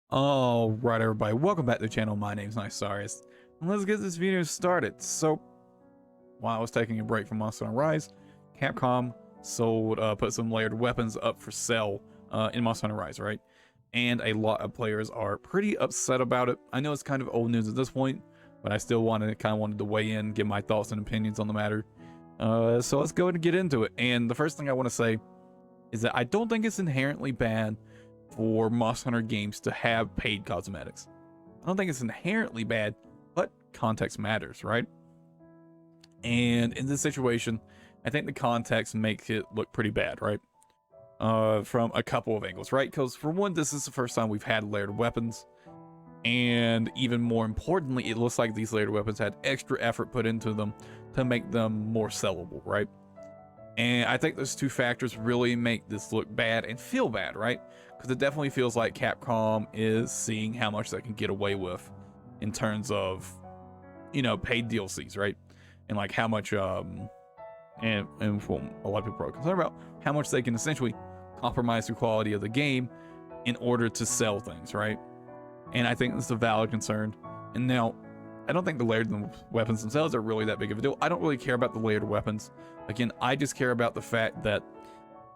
All right, everybody, welcome back to the channel. My name's Nicarius, and let's get this video started. So, while I was taking a break from Monster Hunter Rise, Capcom put some layered weapons up for sale in Monster Hunter Rise, right? And a lot of players are pretty upset about it. I know it's kind of old news at this point, but I still wanted to weigh in, give my thoughts and opinions on the matter. So let's go ahead and get into it. And the first thing I want to say is that I don't think it's inherently bad for Monster Hunter games to have paid cosmetics. I don't think it's inherently bad, but context matters, right? And in this situation, I think the context makes it look pretty bad, right? From a couple of angles, right? Because for one, this is the first time we've had layered weapons. And even more importantly, it looks like these layered weapons had extra effort put into them to make them more sellable, right? And I think those two factors really make this look bad and feel bad, right? Because it definitely feels like Capcom is seeing how much they can get away with in terms of, paid DLCs, right? And like how much, and what a lot of people are concerned about, how much they can essentially compromise the quality of the game in order to sell things, right? And I think this is a valid concern. And now, I don't think the layered weapons themselves are really that big of a deal. I don't really care about the layered weapons. Again, I just care about the fact that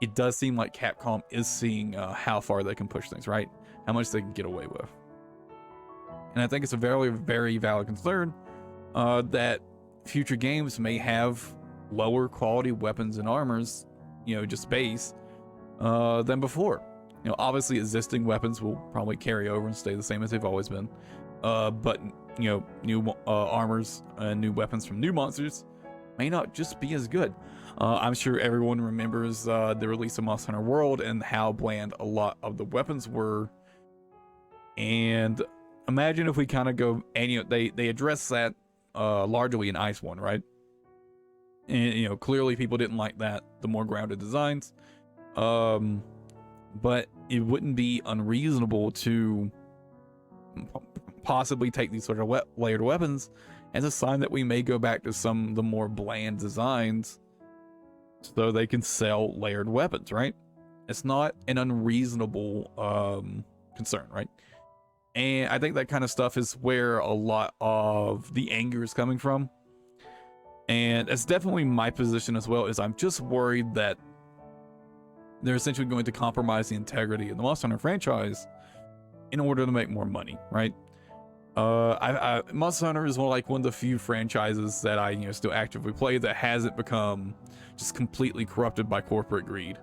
it does seem like Capcom is seeing how far they can push things, right? How much they can get away with. And I think it's a very, very valid concern that future games may have lower quality weapons and armors, just base, than before. Obviously existing weapons will probably carry over and stay the same as they've always been. But new armors and new weapons from new monsters may not just be as good. I'm sure everyone remembers the release of Monster Hunter World and how bland a lot of the weapons were. And imagine if we kind of go and they address that largely in Ice One, right? And clearly people didn't like that, the more grounded designs. But it wouldn't be unreasonable to possibly take these sort of layered weapons as a sign that we may go back to some of the more bland designs so they can sell layered weapons, right? It's not an unreasonable concern, right? And I think that kind of stuff is where a lot of the anger is coming from. And it's definitely my position as well, is I'm just worried that they're essentially going to compromise the integrity of the Monster Hunter franchise in order to make more money, right? Monster Hunter is one of the few franchises that I still actively play that hasn't become just completely corrupted by corporate greed.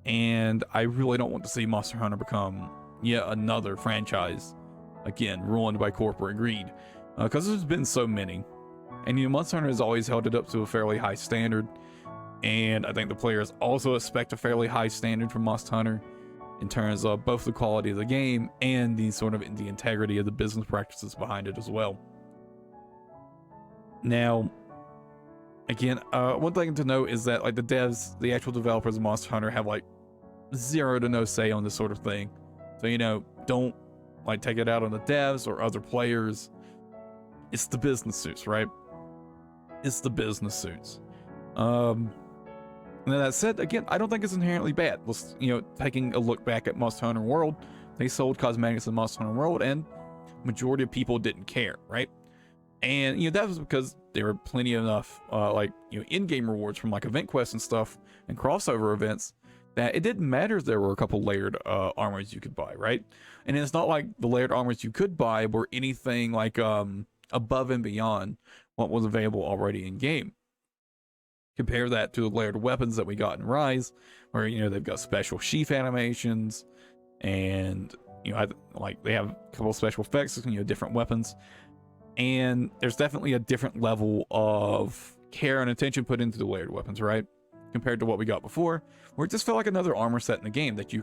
And I really don't want to see Monster Hunter become yet another franchise, again, ruined by corporate greed. Because there's been so many. And Monster Hunter has always held it up to a fairly high standard. And I think the players also expect a fairly high standard from Monster Hunter in terms of both the quality of the game and the the integrity of the business practices behind it as well. Now, again, one thing to note is that the devs, the actual developers of Monster Hunter, have zero to no say on this sort of thing. So don't take it out on the devs or other players. It's the business suits, right? It's the business suits. And that said, again, I don't think it's inherently bad. Taking a look back at Monster Hunter World, they sold cosmetics in Monster Hunter World, and majority of people didn't care, right? And that was because there were plenty enough in-game rewards from event quests and stuff and crossover events that it didn't matter if there were a couple layered armors you could buy, right? And it's not like the layered armors you could buy were anything above and beyond what was available already in game. Compare that to the layered weapons that we got in Rise, where they've got special sheath animations, and they have a couple of special effects, different weapons, and there's definitely a different level of care and attention put into the layered weapons, right? Compared to what we got before, where it just felt like another armor set in the game that you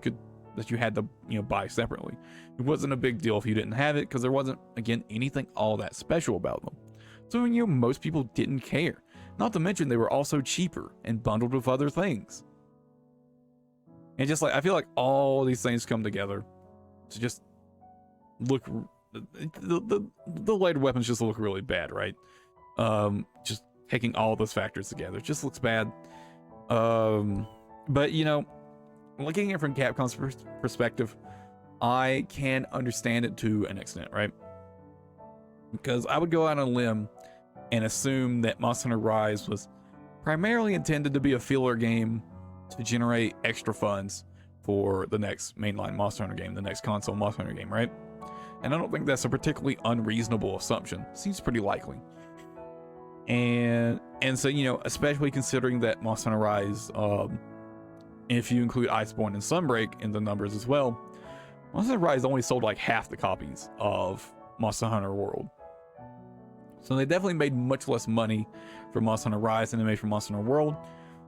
had to buy separately. It wasn't a big deal if you didn't have it, because there wasn't, again, anything all that special about them. So most people didn't care. Not to mention they were also cheaper and bundled with other things. And just I feel like all these things come together to just look, the layered weapons just look really bad, right? Just taking all those factors together, it just looks bad. But looking at it from Capcom's perspective, I can understand it to an extent, right? Because I would go out on a limb and assume that Monster Hunter Rise was primarily intended to be a filler game to generate extra funds for the next mainline Monster Hunter game, the next console Monster Hunter game, right? And I don't think that's a particularly unreasonable assumption. Seems pretty likely. And so, you know, especially considering that Monster Hunter Rise, if you include Iceborne and Sunbreak in the numbers as well, Monster Hunter Rise only sold like half the copies of Monster Hunter World. So they definitely made much less money for Monster Hunter Rise than they made for Monster Hunter World.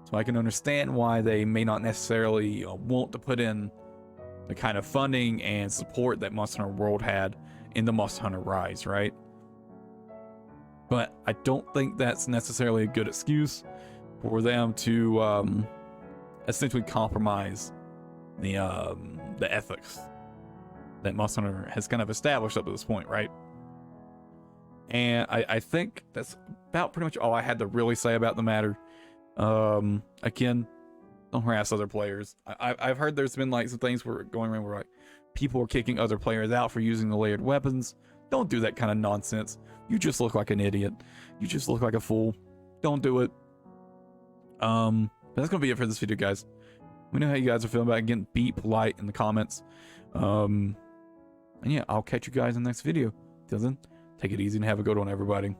So I can understand why they may not necessarily want to put in the kind of funding and support that Monster Hunter World had in the Monster Hunter Rise, right? But I don't think that's necessarily a good excuse for them to essentially compromise the ethics that Monster Hunter has kind of established up to this point, right? And I think that's about pretty much all I had to really say about the matter. Again, don't harass other players. I've heard there's been like some things where going around where like people are kicking other players out for using the layered weapons. Don't do that kind of nonsense. You just look like an idiot. You just look like a fool. Don't do it. But that's gonna be it for this video, guys. Let me know how you guys are feeling about it. Again, be polite in the comments. And yeah, I'll catch you guys in the next video. Till then, take it easy and have a good one, everybody.